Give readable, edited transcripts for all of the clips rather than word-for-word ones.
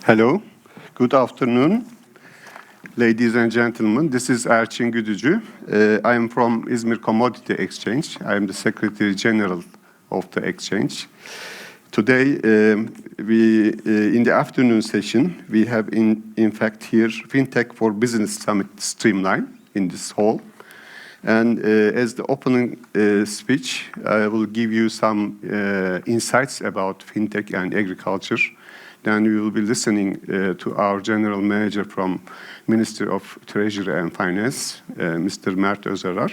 Hello, good afternoon, ladies and gentlemen. This is Erçin Güdücü. I am from Izmir Commodity Exchange. I am the Secretary General of the exchange. Today, in the afternoon session, we have in fact here Fintech for Business Summit Streamline in this hall. And as the opening speech, I will give you some insights about Fintech and agriculture. Then we will be listening to our General Manager from Ministry of Treasury and Finance, Mr. Mert Özarar.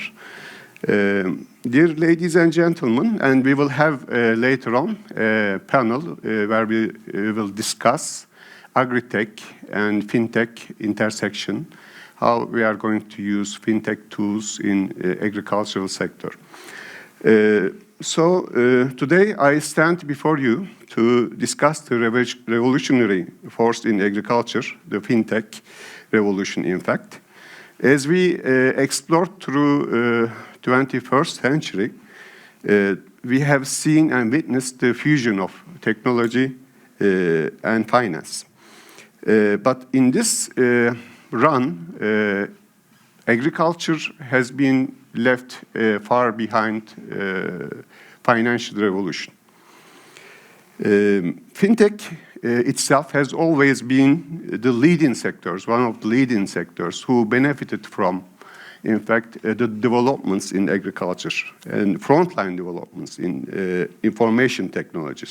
Dear ladies and gentlemen, and we will have later on a panel where we will discuss agri-tech and fintech intersection, how we are going to use fintech tools in agricultural sector. Today I stand before you to discuss the revolutionary force in agriculture, the fintech revolution, in fact. As we explore through 21st century, we have seen and witnessed the fusion of technology and finance. But in this run, agriculture has been left far behind financial revolution. Fintech itself has always been the leading sectors, one of the leading sectors who benefited from, in fact, the developments in agriculture and frontline developments in information technology,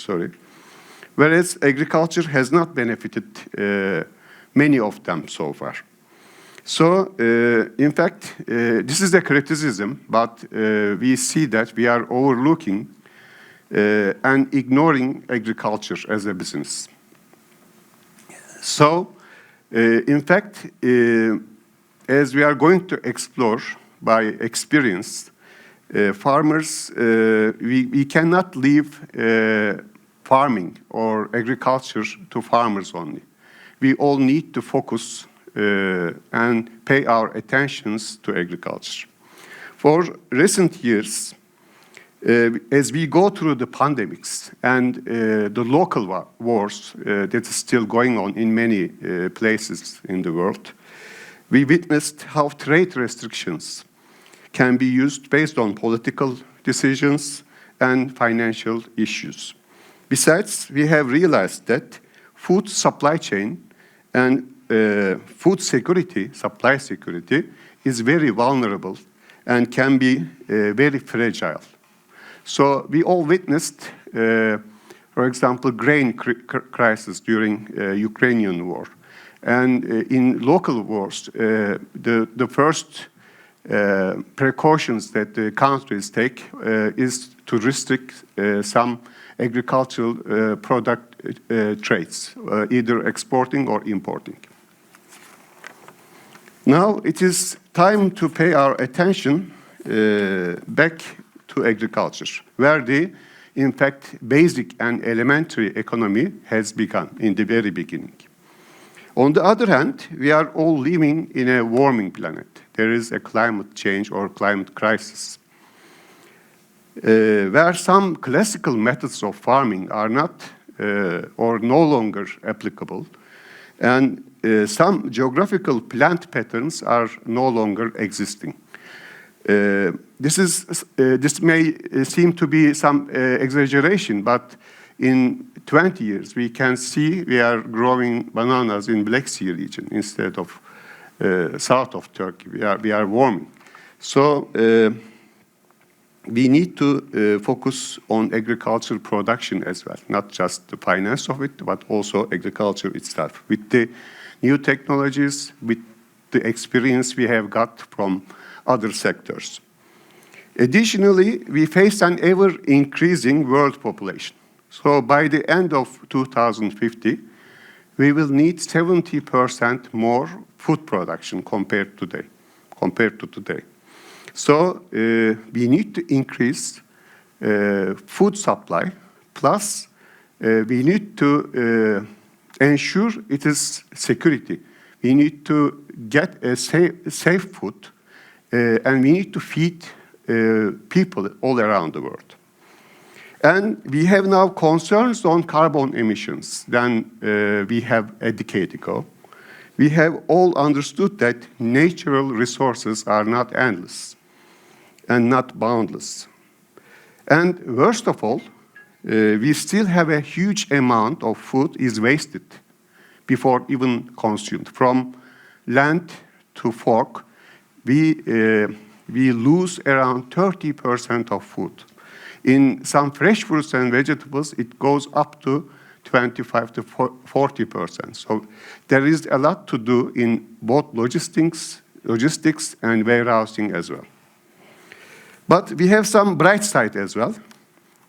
whereas agriculture has not benefited many of them so far. So, in fact, this is a criticism, but we see that we are overlooking and ignoring agriculture as a business. So, in fact, as we are going to explore by experience, farmers, we cannot leave farming or agriculture to farmers only. We all need to focus and pay our attentions to agriculture. For recent years, as we go through the pandemics and the local wars that is still going on in many places in the world, we witnessed how trade restrictions can be used based on political decisions and financial issues. Besides, we have realized that food supply chain and food security, supply security, is very vulnerable and can be very fragile. So we all witnessed, for example, grain crisis during Ukrainian war. And in local wars, the first precautions that the countries take is to restrict some agricultural product trades, either exporting or importing. Now it is time to pay our attention back to agriculture, where in fact, basic and elementary economy has begun in the very beginning. On the other hand, we are all living in a warming planet. There is a climate change or climate crisis, where some classical methods of farming are not or no longer applicable, and some geographical plant patterns are no longer existing. This may seem to be some exaggeration, but in 20 years we can see we are growing bananas in Black Sea region instead of south of Turkey. We are warming. So we need to focus on agricultural production as well, not just the finance of it, but also agriculture itself. With the new technologies, with the experience we have got from other sectors. Additionally, we face an ever-increasing world population. So by the end of 2050, we will need 70% more food production compared to today. So we need to increase food supply, plus we need to ensure it is security. We need to get a safe food, and we need to feed people all around the world. And we have now concerns on carbon emissions than we have a decade ago. We have all understood that natural resources are not endless and not boundless. And worst of all, we still have a huge amount of food is wasted before even consumed. From land to fork, we lose around 30% of food. In some fresh fruits and vegetables, it goes up to 25 to 40%. So there is a lot to do in both logistics and warehousing as well. But we have some bright side as well.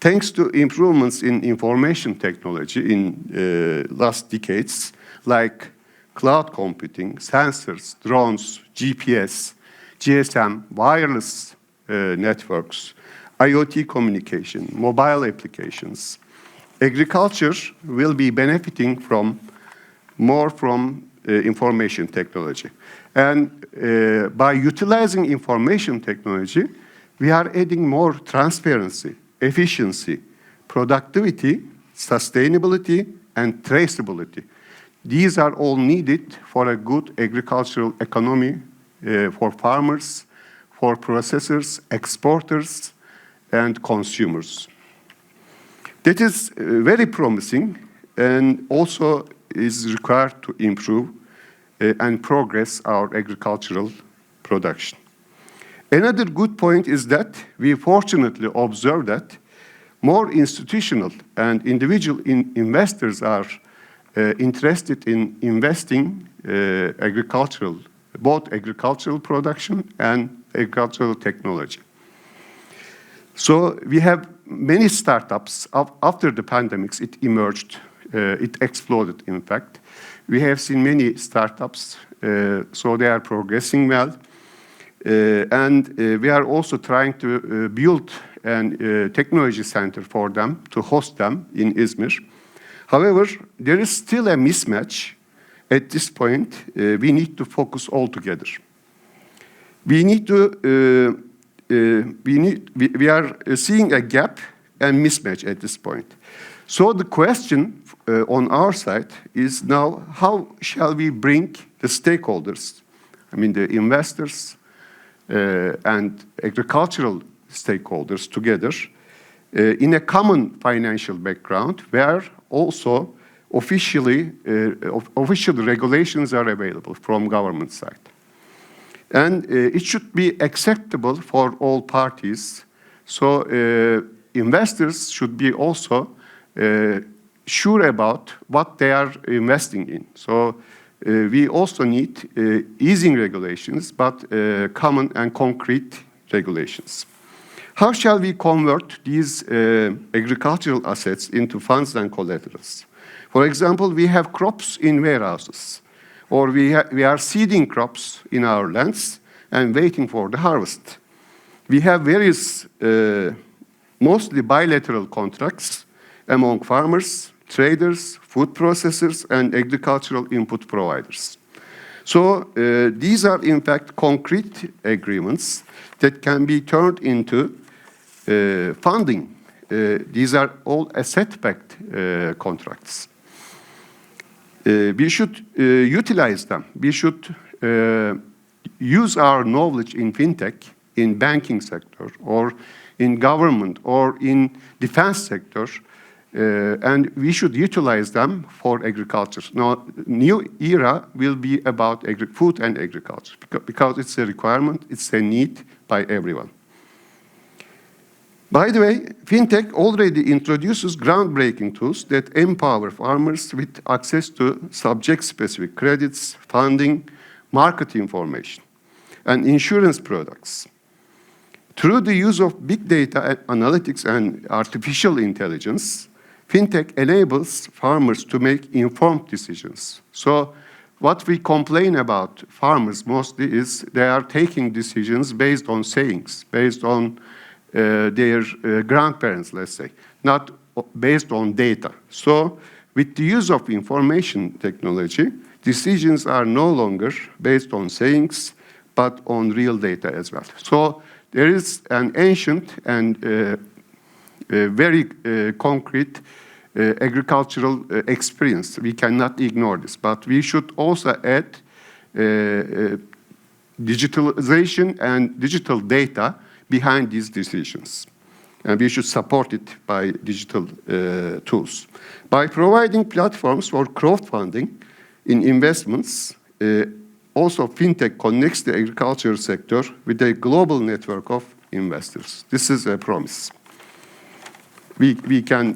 Thanks to improvements in information technology in last decades, like cloud computing, sensors, drones, GPS, GSM, wireless networks, IoT communication, mobile applications, agriculture will be benefiting more from information technology. And by utilizing information technology, we are adding more transparency, efficiency, productivity, sustainability, and traceability. These are all needed for a good agricultural economy for farmers, for processors, exporters, and consumers. That is very promising and also is required to improve and progress our agricultural production. Another good point is that we fortunately observe that more institutional and individual investors are interested in investing both agricultural production and agricultural technology. So we have many startups. After the pandemics, it emerged, it exploded, in fact. We have seen many startups, so they are progressing well. And we are also trying to build a technology center for them, to host them in Izmir. However, there is still a mismatch. At this point, we need to focus all together. We are seeing a gap and mismatch at this point. So the question on our side is now, how shall we bring the stakeholders, I mean the investors and agricultural stakeholders together in a common financial background where also official regulations are available from government side. And it should be acceptable for all parties. So investors should be also sure about what they are investing in. So we also need easing regulations, but common and concrete regulations. How shall we convert these agricultural assets into funds and collaterals? For example, we have crops in warehouses, or we are seeding crops in our lands and waiting for the harvest. We have various, mostly bilateral contracts among farmers, traders, food processors, and agricultural input providers. So these are, in fact, concrete agreements that can be turned into funding. These are all asset-backed contracts. We should utilize them. We should use our knowledge in fintech, in banking sector, or in government, or in defense sector, and we should utilize them for agriculture. Now, new era will be about food and agriculture, because it's a requirement, it's a need by everyone. By the way, fintech already introduces groundbreaking tools that empower farmers with access to subject-specific credits, funding, market information, and insurance products. Through the use of big data analytics and artificial intelligence, fintech enables farmers to make informed decisions. So what we complain about farmers mostly is they are taking decisions based on sayings, based on their grandparents, let's say, not based on data. So with the use of information technology, decisions are no longer based on sayings, but on real data as well. So there is an ancient and very concrete agricultural experience. We cannot ignore this, but we should also add digitalization and digital data behind these decisions. And we should support it by digital tools. By providing platforms for crowdfunding in investments, also Fintech connects the agriculture sector with a global network of investors. This is a promise. We can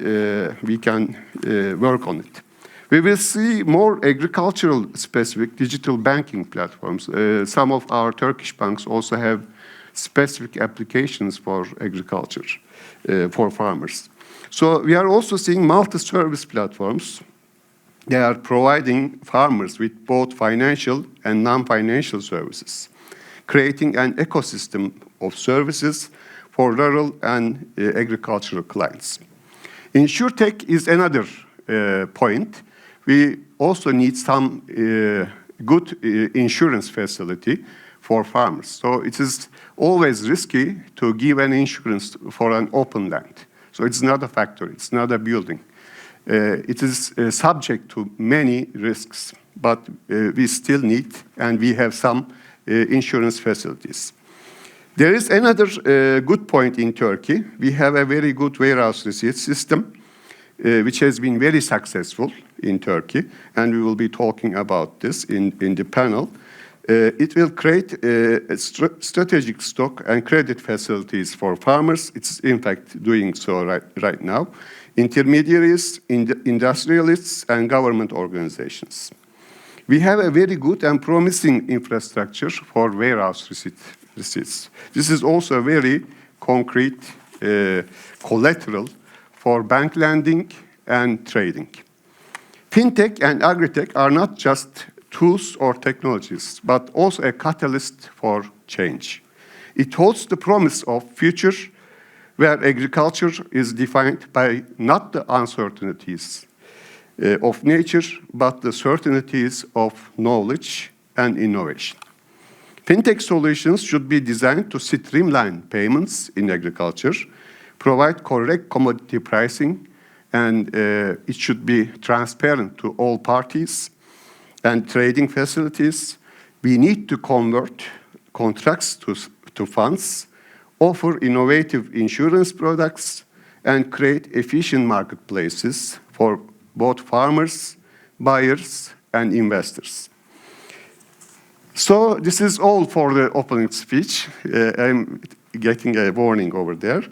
work on it. We will see more agricultural-specific digital banking platforms. Some of our Turkish banks also have specific applications for agriculture, for farmers. So we are also seeing multi-service platforms. They are providing farmers with both financial and non-financial services, creating an ecosystem of services for rural and agricultural clients. InsurTech is another point. We also need some good insurance facility for farmers. So it is always risky to give an insurance for an open land. So it's not a factory, it's not a building. It is subject to many risks, but we still need, and we have some insurance facilities. There is another good point in Turkey. We have a very good warehouse receipt system, which has been very successful in Turkey, and we will be talking about this in the panel. It will create strategic stock and credit facilities for farmers. It's in fact doing so right now. Intermediaries, industrialists, and government organizations. We have a very good and promising infrastructure for warehouse receipts. This is also a very concrete collateral for bank lending and trading. Fintech and agritech are not just tools or technologies, but also a catalyst for change. It holds the promise of future where agriculture is defined by not the uncertainties of nature, but the certainties of knowledge and innovation. Fintech solutions should be designed to streamline payments in agriculture, provide correct commodity pricing, and it should be transparent to all parties, and trading facilities. We need to convert contracts to funds, offer innovative insurance products, and create efficient marketplaces for both farmers, buyers, and investors. So this is all for the opening speech. I'm getting a warning over there.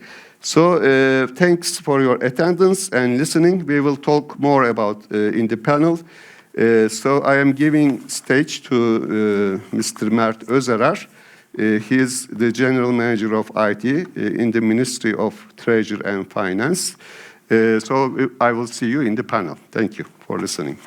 So thanks for your attendance and listening. We will talk more about in the panel. So I am giving stage to Mr. Mert Özarar. He is the General Manager of IT in the Ministry of Treasury and Finance. So I will see you in the panel. Thank you for listening.